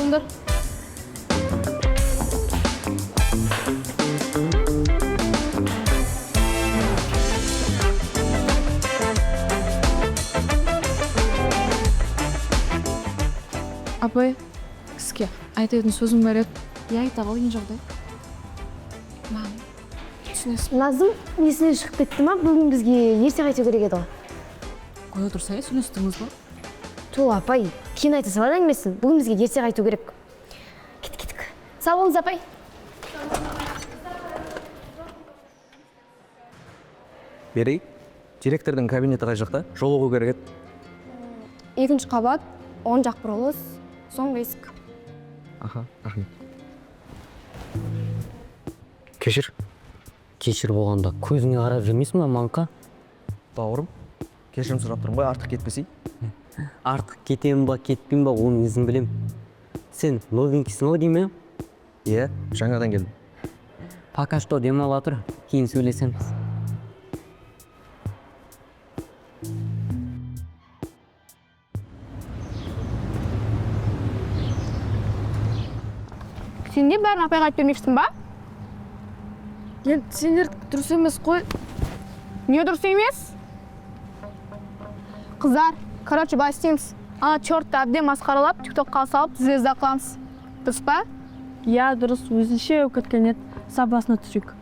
болсоңдор. Апай, сізге айтатын сөзім бар еді. Айта қалайын жағдай. Мам, түсінесің. Назым есінен шығып кетті ма? Бүгін бізге ерте қайту керек еді ғой. Қоя тұрса, сөйлестіңіз ба? Ту, апай, кейін айта салады әңгімесін. Бүгін бізге ерте қайту керек. Кеттік. Сау болыңыз, апай. Берей, директордың кабинеті қай жақта? Жолығу керек еді. Екінші қабат, 10 жақ бұрылыс, соңғы есік. Аха, рахмет. Кешір. Кешір болғанда көзіңе қарап жүрмейсің ба, Манка? Бауырым, кешірім сұрап тұрмын ғой, артық кетпесей. Артық кетем ба, кетпейм ба, оның ізін білем. Сен новенькісің ғой дейме? Иә, жаңадан келдім. Пока что демала тұр, кейін сөйлесеміз. Сен де бәрін апайға айтып бермекшісің ба? Сендер дұрыс емес қой. Не дұрыс емес? Қыздар, короче, былай істейміз. Ана чертті әбден масқаралап, тиктокқа салып, звезда қыламыз. Дұрыс па? Я дұрыс, өзінше өкіткен ет, сабасына түсік.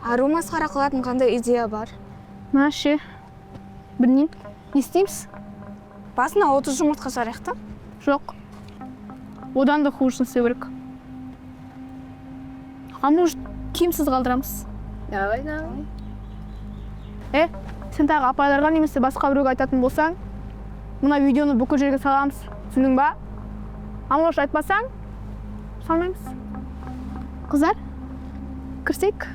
Ару масқара қылатын қандай идея бар? Мәше, білмеймін. Не істейміз? Басына 30 жұмыртқа жарайық та? Жоқ. Одан да хужысын істеу керек. А может, киімсіз қалдырамыз? Давай. Сен тағы апайларға немесе басқа біреуге айтатын болсаң, мына видеоны бүкіл жерге саламыз. Түсіндің ба? А может, айтпасаң, салмаймыз. Қыздар, кірсек?